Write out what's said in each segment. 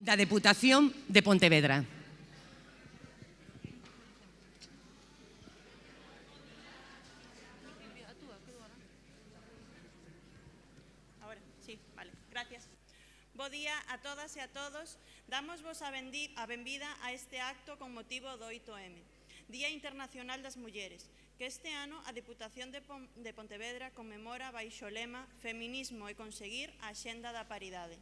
da Deputación de Pontevedra. Bo día a todas e a todos. Dámosvos a benvida a este acto con motivo do 8M, Día Internacional das Mulleres, que este ano a Deputación de Pontevedra conmemora baixo o lema Feminismo e conseguir a Axenda da Paridade.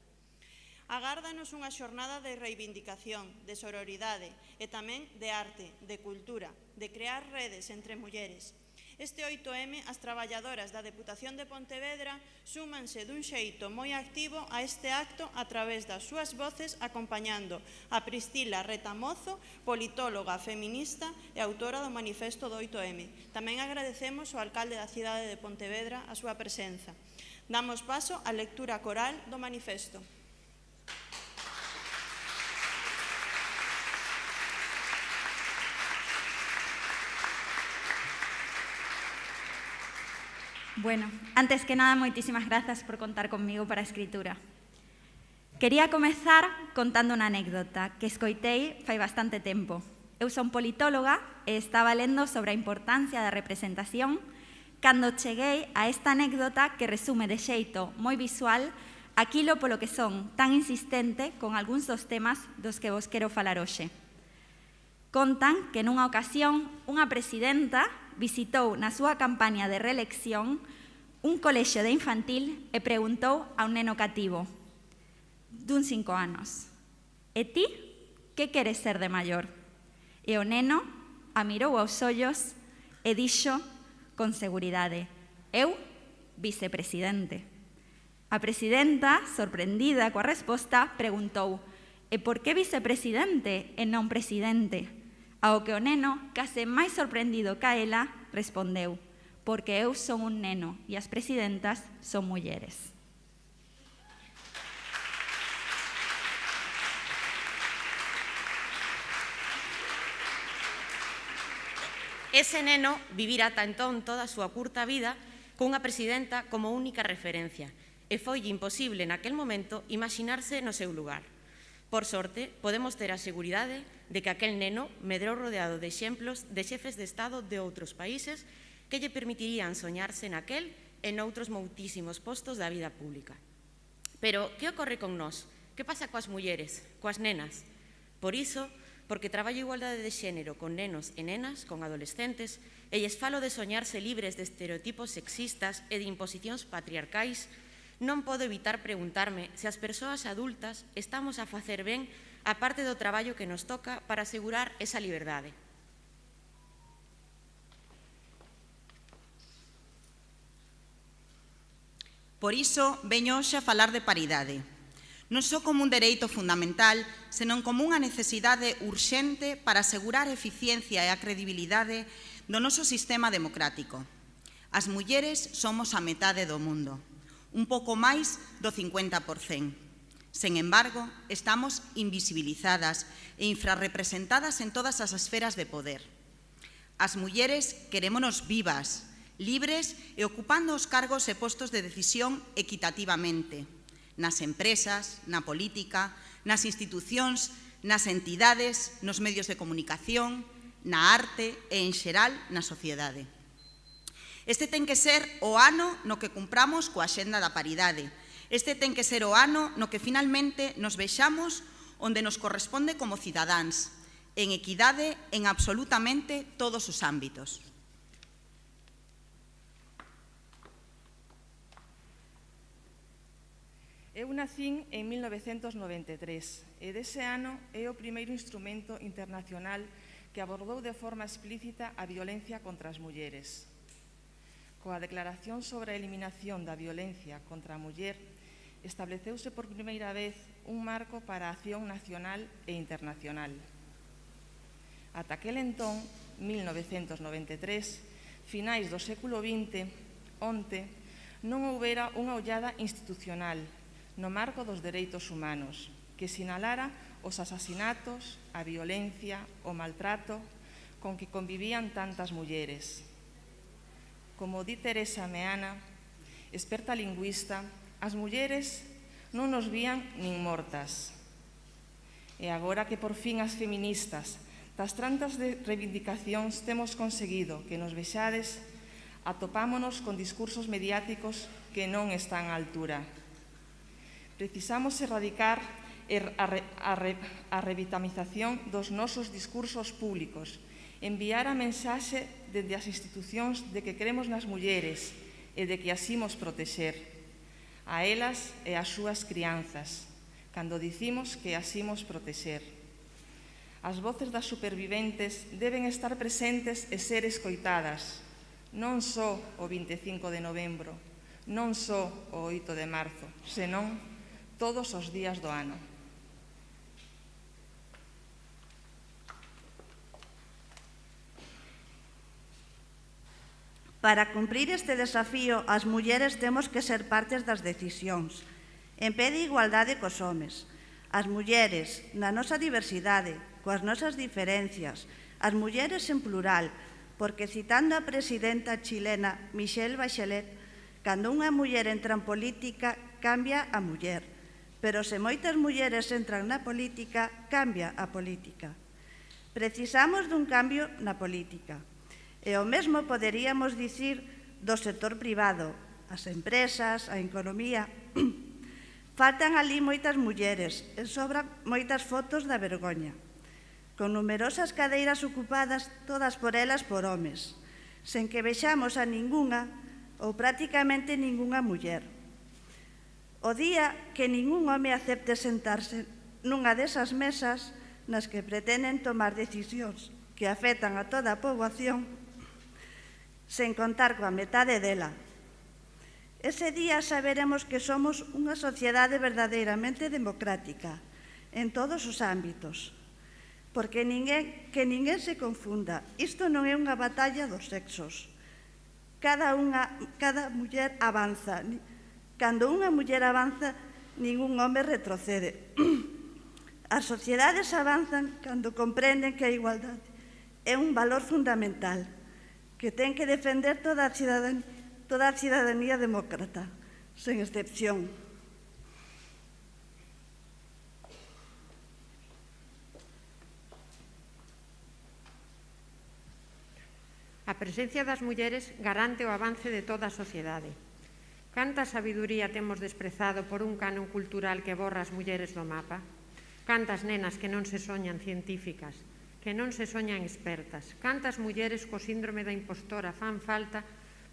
Agárdanos unha xornada de reivindicación, de sororidade e tamén de arte, de cultura, de crear redes entre mulleres. Este 8M, as traballadoras da Deputación de Pontevedra súmanse dun xeito moi activo a este acto a través das súas voces acompañando a Priscila Retamozo, politóloga, feminista e autora do manifesto do 8M. Tamén agradecemos ao alcalde da cidade de Pontevedra a súa presenza. Damos paso á lectura coral do manifesto. Bueno, antes que nada, moitísimas grazas por contar conmigo para a escritura. Quería comezar contando unha anécdota que escoitei fai bastante tempo. Eu son politóloga e estaba lendo sobre a importancia da representación cando cheguei a esta anécdota que resume de xeito moi visual aquilo polo que son tan insistente con algúns dos temas dos que vos quero falar hoxe. Contan que nunha ocasión unha presidenta visitou na súa campaña de reelección un colexio de infantil e preguntou a un neno cativo dun 5 anos: "E ti, que queres ser de maior?" E o neno a mirou aos ollos e dixo con seguridade: "Eu, vicepresidente." A presidenta, sorprendida coa resposta, preguntou: "E por que vicepresidente e non presidente?" Ao que o neno, case máis sorprendido ca ela, respondeu: "Porque eu son un neno e as presidentas son mulleres." Ese neno vivira ata entón toda a súa curta vida cunha presidenta como única referencia e foille imposible naquel momento imaginarse no seu lugar. Por sorte, podemos ter a seguridade de que aquel neno medrou rodeado de exemplos de xefes de Estado de outros países que lle permitirían soñarse naquel e noutros moitísimos postos da vida pública. Pero, que ocorre con nós? Que pasa coas mulleres, coas nenas? Por iso, porque traballo igualdade de xénero con nenos e nenas, con adolescentes, e lles falo de soñarse libres de estereotipos sexistas e de imposicións patriarcais, non podo evitar preguntarme se as persoas adultas estamos a facer ben a parte do traballo que nos toca para asegurar esa liberdade. Por iso, veño hoxe a falar de paridade. Non só como un dereito fundamental, senón como unha necesidade urxente para asegurar a eficiencia e a credibilidade do noso sistema democrático. As mulleres somos a metade do mundo, un pouco máis do 50%. Sen embargo, estamos invisibilizadas e infrarrepresentadas en todas as esferas de poder. As mulleres querémonos vivas, libres e ocupando os cargos e postos de decisión equitativamente, nas empresas, na política, nas institucións, nas entidades, nos medios de comunicación, na arte e, en xeral, na sociedade. Este ten que ser o ano no que cumpramos coa Axenda da Paridade. Este ten que ser o ano no que finalmente nos vexamos onde nos corresponde como cidadáns, en equidade en absolutamente todos os ámbitos. Eu nacín en 1993 e dese ano é o primeiro instrumento internacional que abordou de forma explícita a violencia contra as mulleres. Coa Declaración sobre a Eliminación da Violencia contra a Muller, estableceuse por primeira vez un marco para a acción nacional e internacional. Ata aquel entón, 1993, finais do século XX, onte, non houbera unha ollada institucional no marco dos dereitos humanos que sinalara os asasinatos, a violencia, o maltrato con que convivían tantas mulleres. Como di Teresa Meana, experta lingüista, as mulleres non nos vían nin mortas. E agora que por fin as feministas das tantas reivindicacións temos conseguido que nos vexades, atopámonos con discursos mediáticos que non están á altura. Precisamos erradicar a revitamización dos nosos discursos públicos, enviar a mensaxe dende as institucións de que cremos nas mulleres e de que as imos protexer, a elas e as súas crianzas, cando dicimos que as imos protexer. As voces das superviventes deben estar presentes e ser escoitadas, non só o 25 de novembro, non só o 8 de marzo, senón todos os días do ano. Para cumprir este desafío, as mulleres temos que ser partes das decisións, en pé de igualdade cos homes. As mulleres, na nosa diversidade, coas nosas diferencias, as mulleres en plural, porque citando a presidenta chilena Michelle Bachelet, cando unha muller entra en política, cambia a muller, pero se moitas mulleres entran na política, cambia a política. Precisamos dun cambio na política. E o mesmo poderíamos dicir do sector privado, as empresas, a economía. Faltan ali moitas mulleres e sobran moitas fotos da vergoña, con numerosas cadeiras ocupadas todas por elas por homes, sen que vexamos a ningunha ou prácticamente ningunha muller. O día que ningún home acepte sentarse nunha desas mesas nas que pretenden tomar decisións que afectan a toda a poboación sen contar coa metade dela. Ese día saberemos que somos unha sociedade verdadeiramente democrática en todos os ámbitos, porque que ninguén se confunda, isto non é unha batalla dos sexos. Cada muller avanza. Cando unha muller avanza, ningún home retrocede. As sociedades avanzan cando comprenden que a igualdade é un valor fundamental que ten que defender toda a cidadanía demócrata, sen excepción. A presencia das mulleres garante o avance de toda a sociedade. Canta sabiduría temos desprezado por un canon cultural que borra as mulleres do mapa? Cantas nenas que non se soñan científicas, que non se soñan expertas? Cantas mulleres co síndrome da impostora fan falta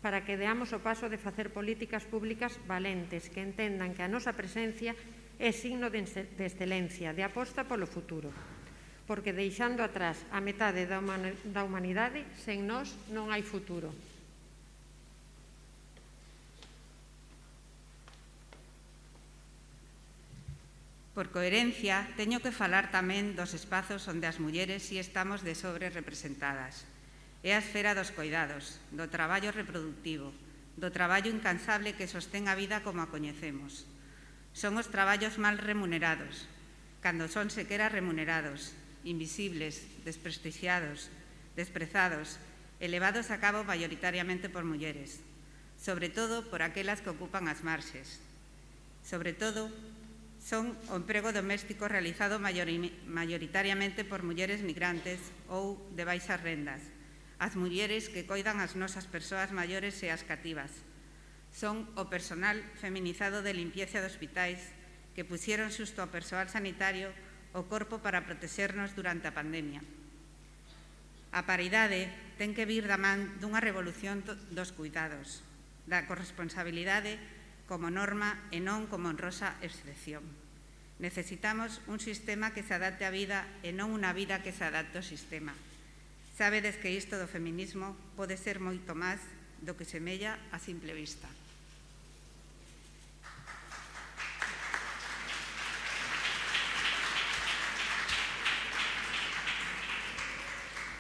para que deamos o paso de facer políticas públicas valentes que entendan que a nosa presencia é signo de excelencia, de aposta polo futuro? Porque deixando atrás a metade da humanidade, sen nós non hai futuro. Por coherencia, teño que falar tamén dos espazos onde as mulleres si estamos de sobre representadas. É a esfera dos coidados, do traballo reproductivo, do traballo incansable que sostén a vida como a coñecemos. Son os traballos mal remunerados, cando son sequera remunerados, invisibles, desprestixiados, desprezados, elevados a cabo maioritariamente por mulleres, sobre todo por aquelas que ocupan as marxes. Sobre todo, son o emprego doméstico realizado maioritariamente por mulleres migrantes ou de baixas rendas, as mulleres que coidan as nosas persoas maiores e as cativas. Son o personal feminizado de limpieza de hospitais que puxeron xusto ao persoal sanitario o corpo para protexernos durante a pandemia. A paridade ten que vir da man dunha revolución dos cuidados, da corresponsabilidade como norma e non como honrosa excepción. Necesitamos un sistema que se adapte á vida e non unha vida que se adapte ao sistema. Sabedes que isto do feminismo pode ser moito máis do que semella a simple vista.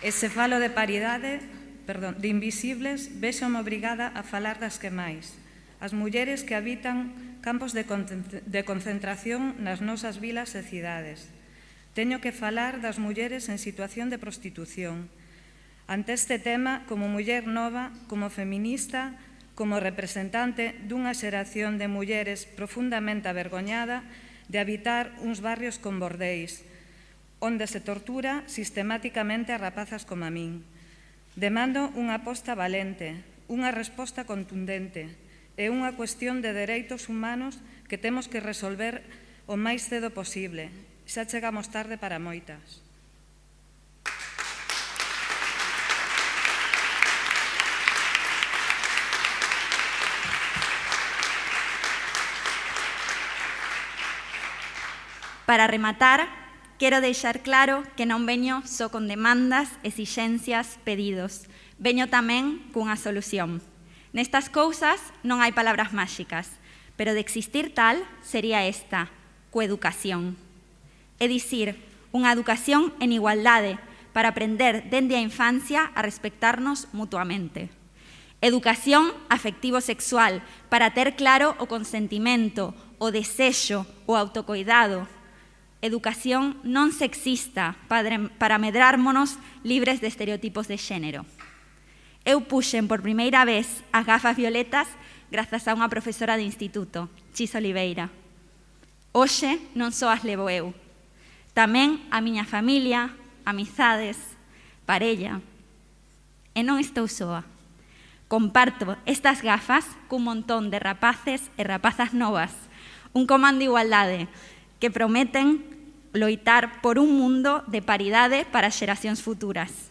E se falo de paridade, de invisibles, véxome obrigada a falar das que máis. As mulleres que habitan campos de concentración nas nosas vilas e cidades. Teño que falar das mulleres en situación de prostitución. Ante este tema, como muller nova, como feminista, como representante dunha xeración de mulleres profundamente avergoñada de habitar uns barrios con bordéis, onde se tortura sistemáticamente a rapazas como a min. Demando unha aposta valente, unha resposta contundente e unha cuestión de dereitos humanos que temos que resolver o máis cedo posible. Xa chegamos tarde para moitas. Para rematar, quero deixar claro que non veño só con demandas, exixencias, pedidos. Veño tamén cunha solución. Nestas cousas non hai palabras máxicas, pero de existir tal sería esta, coeducación. É dicir, unha educación en igualdade para aprender dende a infancia a respectarnos mutuamente. Educación afectivo-sexual para ter claro o consentimento, o desexo, o autocoidado. Educación non sexista para medrarmonos libres de estereotipos de xénero. Eu puxen por primeira vez as gafas violetas grazas a unha profesora de instituto, Chis Oliveira. Hoxe non só as levo eu, tamén a miña familia, amizades, parella. E non estou soa. Comparto estas gafas cun montón de rapaces e rapazas novas, un comando de igualdade que prometen loitar por un mundo de paridade para as xeracións futuras.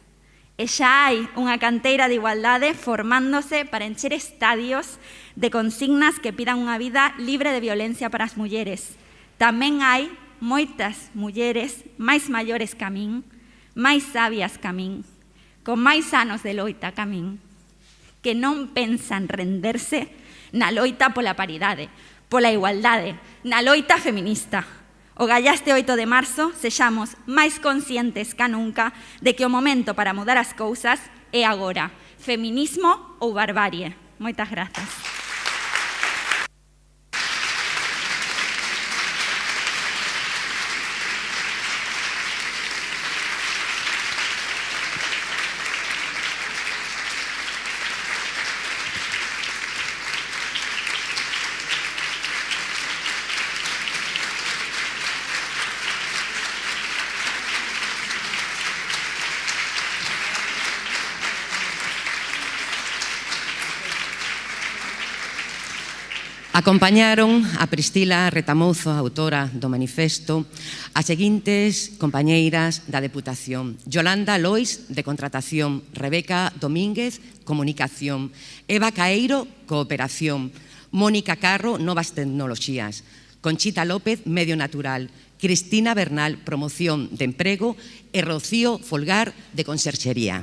E xa hai unha canteira de igualdade formándose para encher estadios de consignas que pidan unha vida libre de violencia para as mulleres. Tamén hai moitas mulleres máis maiores que a min, máis sabias que a min, con máis anos de loita que a min, que non pensan renderse na loita pola paridade, pola igualdade, na loita feminista. O gallaste 8 de marzo sexamos máis conscientes que nunca de que o momento para mudar as cousas é agora. Feminismo ou barbarie. Moitas grazas. Acompañaron a Pristila Retamouzo, autora do manifesto, as seguintes compañeiras da Deputación: Yolanda Lois, de Contratación; Rebeca Domínguez, Comunicación; Eva Caeiro, Cooperación; Mónica Carro, Novas Tecnoloxías; Conchita López, Medio Natural; Cristina Bernal, Promoción de Emprego; e Rocío Folgar, de Conserxería.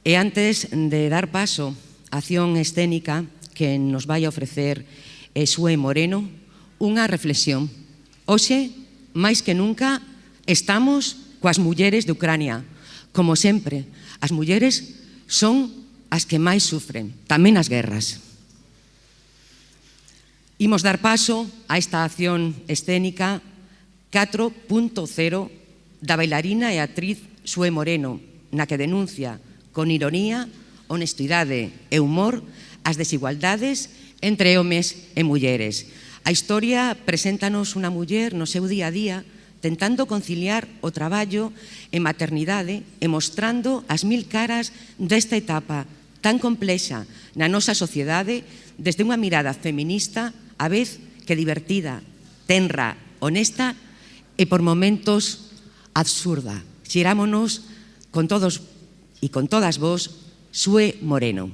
E antes de dar paso á acción escénica que nos vai a ofrecer Xue Moreno, unha reflexión. Hoxe, máis que nunca, estamos coas mulleres de Ucrania. Como sempre, as mulleres son as que máis sufren, tamén as guerras. Imos dar paso a esta acción escénica 4.0 da bailarina e actriz Xue Moreno, na que denuncia con ironía, honestidade e humor as desigualdades entre homes e mulleres. A historia preséntanos unha muller no seu día a día tentando conciliar o traballo e maternidade e mostrando as mil caras desta etapa tan complexa na nosa sociedade desde unha mirada feminista, a vez que divertida, tenra, honesta e por momentos absurda. Xirámonos con todos e con todas vos, Xue Moreno.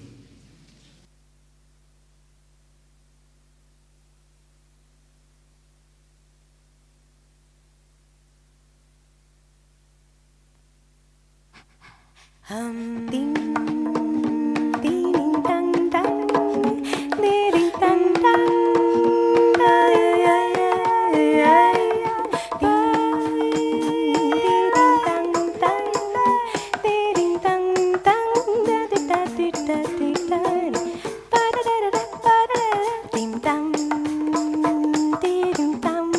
Tim tam,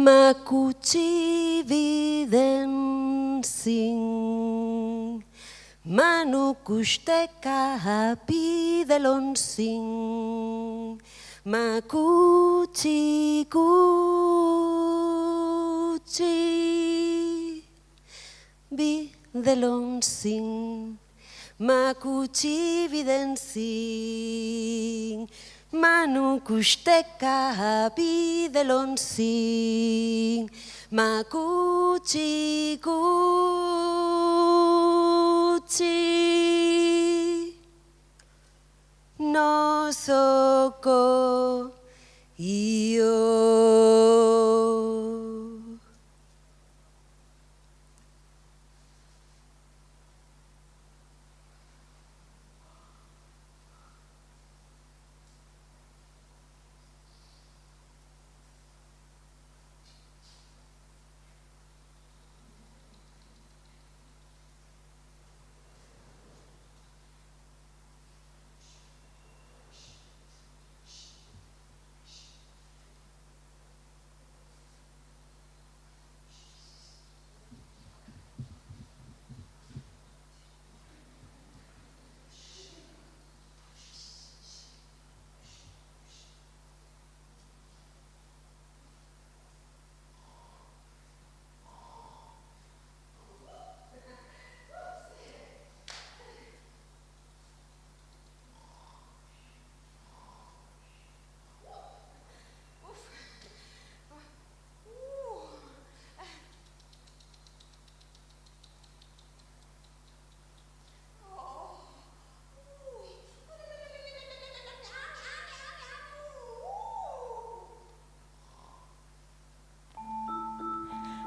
Makuchi vidensin, manukusteka hapi delonsin, makuchi kuchi vidensin, makuchi vidensin. Manukusteka hapi delonsin, makuchi kuchi. No soko io.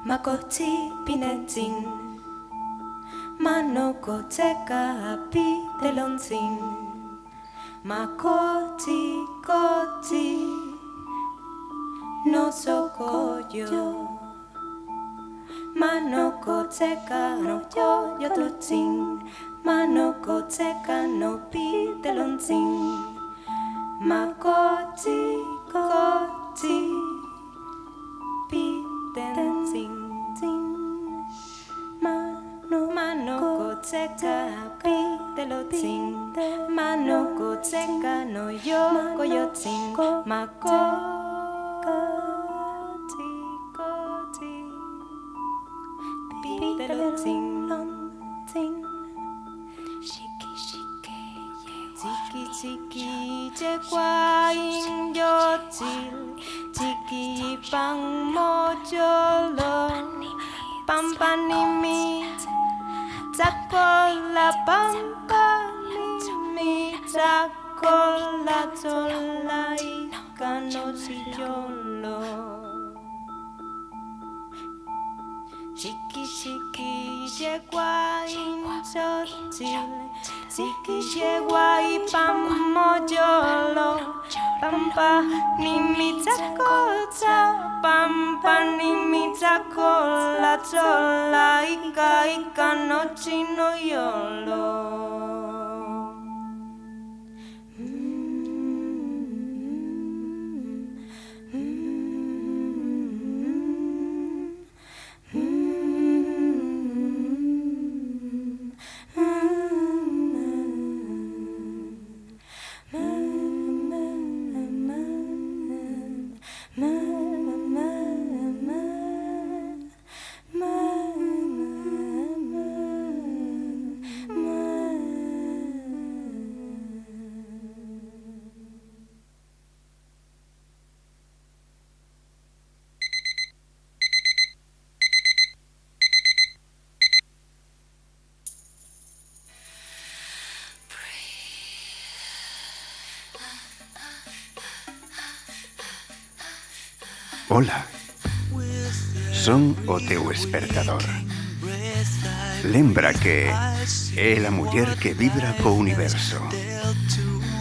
Makoti pinentin, manoko teka api delonsin. Makoti koti, no sokoyo. Manoko teka no yo tutin, manoko teka no pi delonsin. Makoti koti, pi dancing, mano koteka pi deloting, mano koteka no yo koyoting, mako koti pi deloting, shiki shiki tiki tiki jekwa in yotil. Tiki pang mojolo, pampanimi, takola pampanimi, takola tolai, canochillolo. Chiqui chiqui yegua inchochil, chiqui yegua y pamoyolo, pampa ni mi chacocha, pampa ni mi chacola, chola y canochino yolo. Ola, son o teu espertador. Lembra que é a muller que vibra co universo.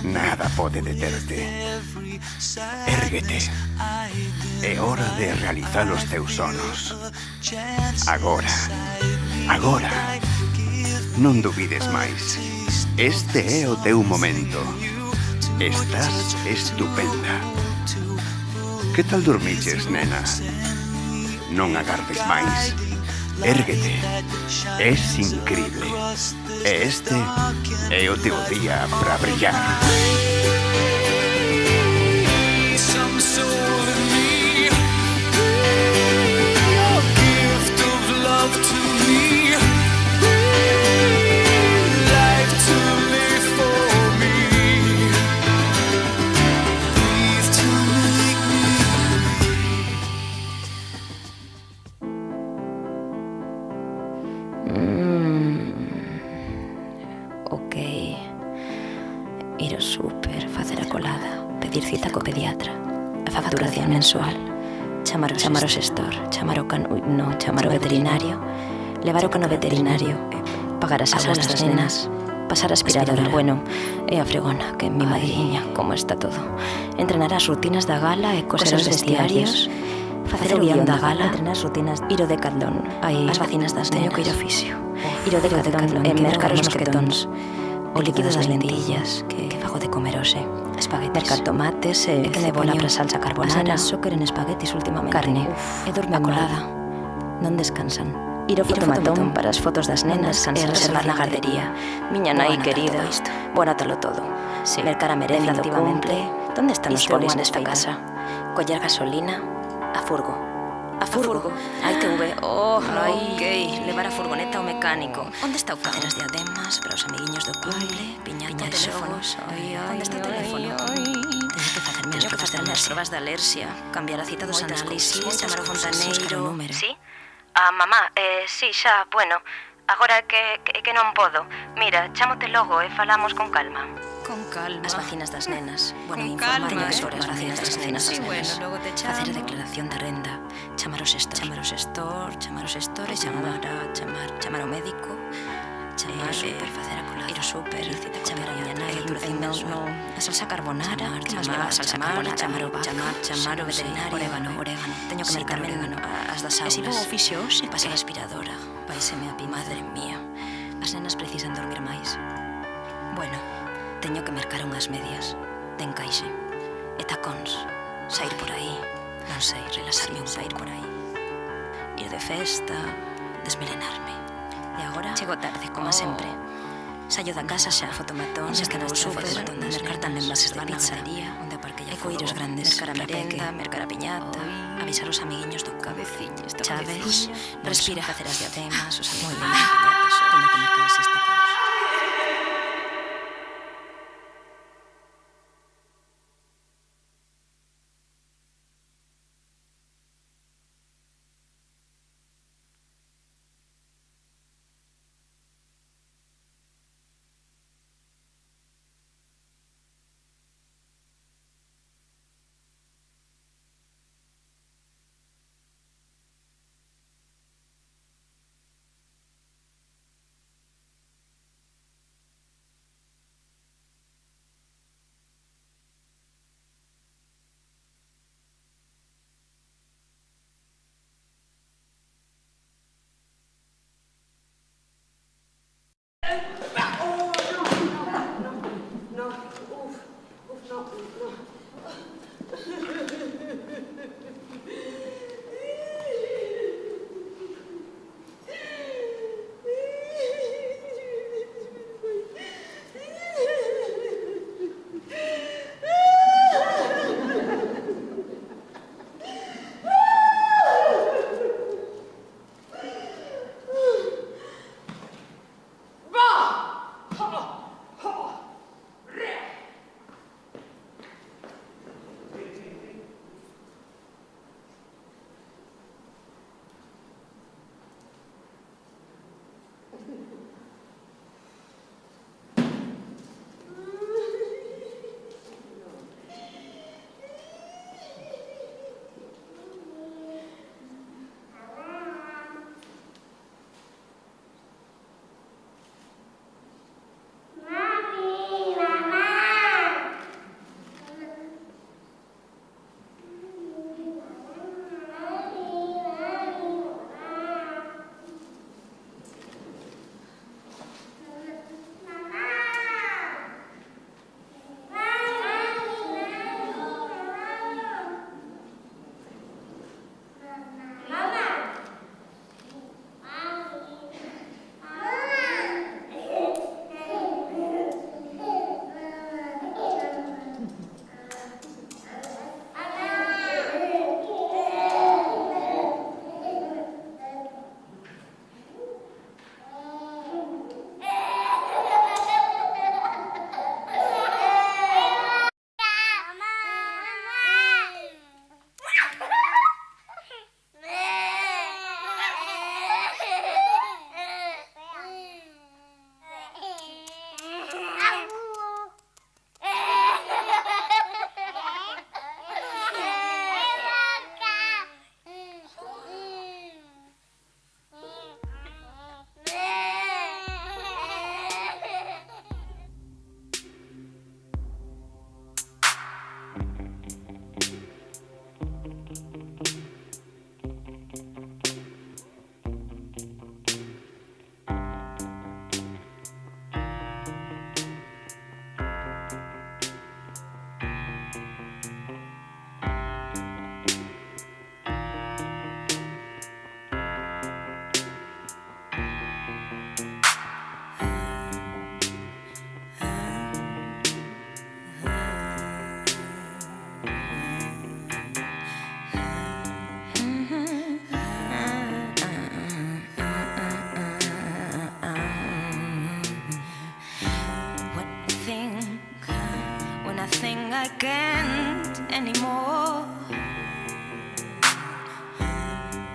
Nada pode deterte. Érguete. É hora de realizar os teus sonos. Agora, agora. Non dubides máis. Este é o teu momento. Estás estupenda. Que tal dormiches, nena? Non agardes máis. Érguete. Es increíble. E este é o teu día para brillar. Ir ao súper, facer a colada, pedir cita co pediatra, a facturación mensual, chamar o xestor, chamar o veterinario, levar o cano veterinario, pagar as aulas das nenas, pasar a aspiradora, bueno, e a fregona, que é mi madriña, como está todo. Entrenar as rutinas da gala e coser os vestiarios, facer o guión da gala, ir ao Decathlon, as vacinas das nenas, teño que ir ao fisio, ir ao Decathlon e mercar os mosquetóns, o líquido das lentillas, que fago de comer hoxe, mercar tomates e que me poño para salsa carbonara. As nenas só queren espaguetis últimamente. Carne, e dorme a colada, non descansan. Ir ao fotomatón para as fotos das nenas e reservar na gardería. Miña nai querida, bonátalo todo. Mercar a merenda do cumple. Onde están os bolis nesta casa? Coller gasolina, a furgo. A furgo. A ITV. Oh, ok. Levar a furgoneta ao mecánico. Onde está o facer as diademas para os amiguiños do cumple? Piñata de xogos. Onde está o teléfono? Teño que facer as probas de alerxia, cambiar a cita dos análisis, chamar o fontaneiro. Sí? Mamá, sí, xa, bueno. Agora que non podo. Mira, chámote logo e falamos con calma. Con calma. As vacinas das nenas. Bueno, informar sobre as vacinas das nenas. Sí, bueno, logo te chamo. Facer a declaración da renda. Chamar o xestor e chamar ao médico. Chamar ao súper, facer a colada. Ir ao súper, chamar a miña nai, a salsa carbonara, chamar o veterinario, orégano. Teño que mercar orégano, as das aulas. E se vou ao fisio hoxe, pasar a aspiradora. Vaiseme a pi, madre mía. As nenas precisan dormir máis. Bueno, teño que mercar unhas medias de encaixe e tacóns, sair por aí, non sei, relaxarme un sair por aí, ir de festa, desmelenarme. E agora chego tarde, como sempre. Saio da casa xa, fotomatón, xa que vou súper, mercar tamén bases de pizza, onde aparquei a furgo, mercar a merenda, mercar a piñata, avisar os amiguiños do cabeciño, chaves, respira, facer as diademas, os amiguiños, teño que mercar as tacóns.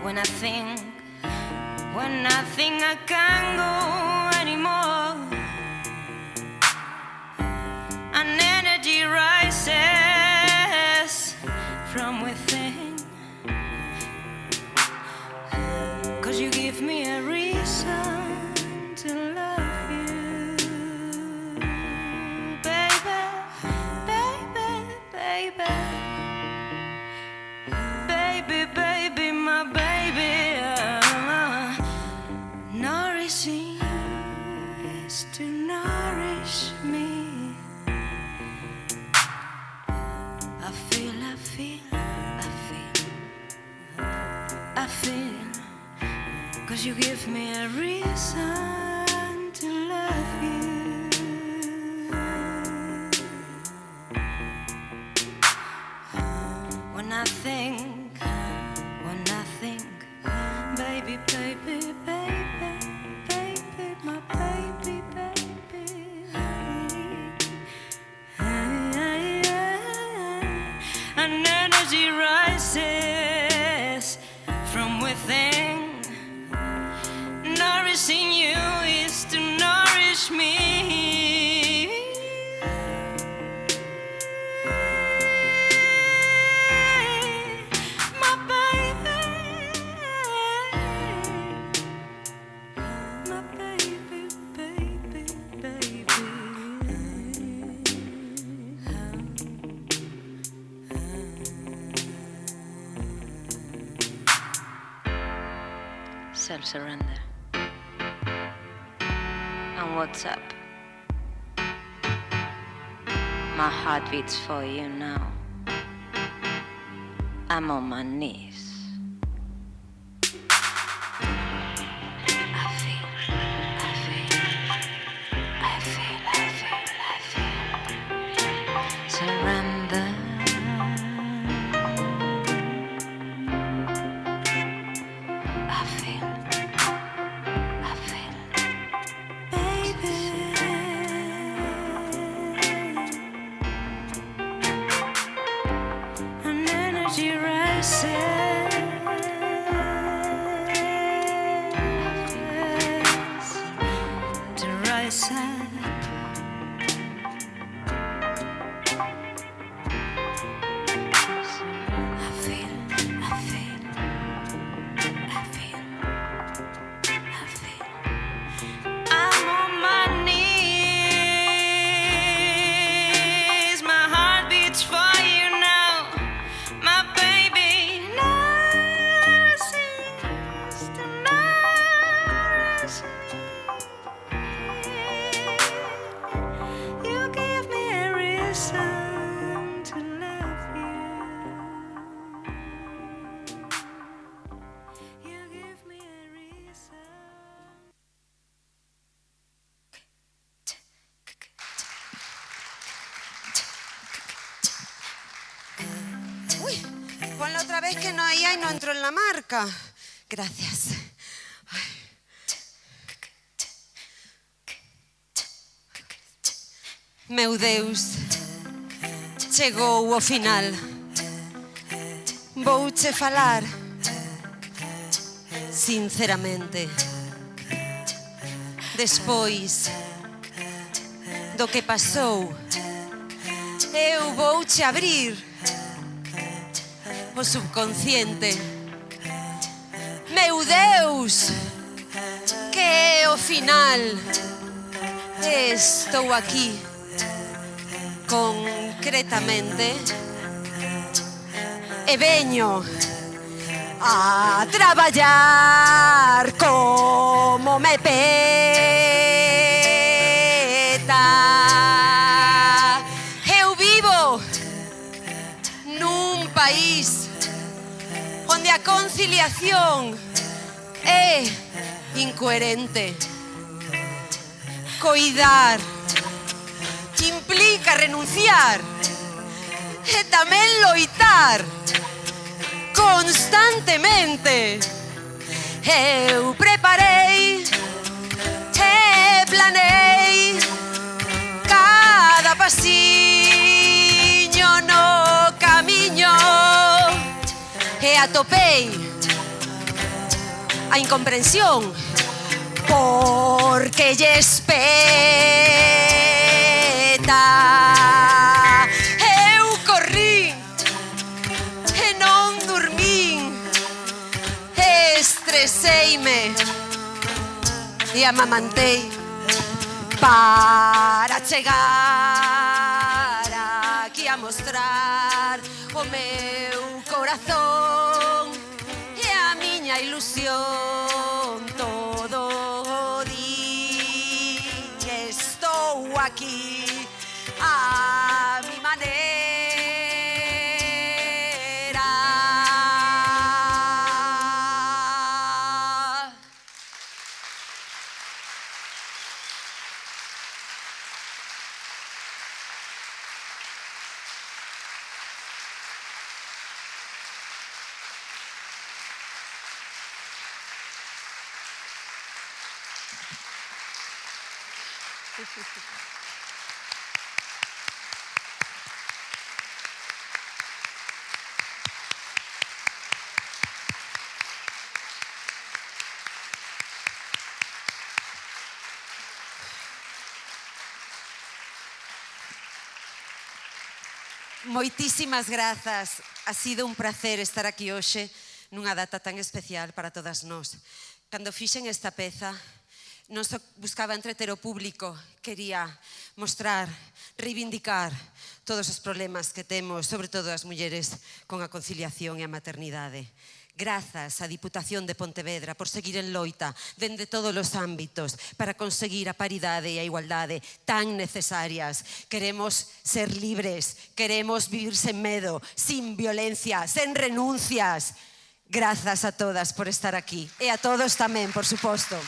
When I think I can't go anymore, an energy rises from within, 'cause you give me a reason to love you, baby, baby, baby, baby, baby, my baby. Nourishing is to nourish me. I feel, 'cause you give me a reason to love you. When I think, baby, baby, baby, baby, my baby, baby. An energy rises from within. Nourishing you is to nourish me. My baby, my baby, baby, baby. Self-surrender. And what's up? My heart beats for you now. I'm on my knees. I feel. Surrender. Ponla otra vez que no hay y no entro en la marca. Gracias. Meu Deus, chegou o final. Vouche falar sinceramente. Despois do que pasou, eu vouche abrir o subconsciente. Meu Deus, que é o final. Estou aquí, concretamente, e veño a traballar como me peta. Eu vivo nun país onde a conciliación é incoherente. Coidar implica renunciar e tamén loitar constantemente. Eu preparei e planei cada pasiño no camiño e atopei a incomprensión, porque lle espeta. Eu corrín e non dormín, estreseime e amamantei para chegar aquí a mostrar o meu corazón e a miña ilusión. Todo o día estou aquí a mi maneira. Moitísimas grazas. Ha sido un placer estar aquí hoxe nunha data tan especial para todas nós. Cando fixen esta peza, non só buscaba entreter o público, quería mostrar, reivindicar todos os problemas que temos, sobre todo as mulleres, con a conciliación e a maternidade. Grazas á Diputación de Pontevedra por seguir en loita dende todos os ámbitos para conseguir a paridade e a igualdade tan necesarias. Queremos ser libres, queremos vivir sen medo, sin violencia, sen renuncias. Grazas a todas por estar aquí e a todos tamén, por suposto.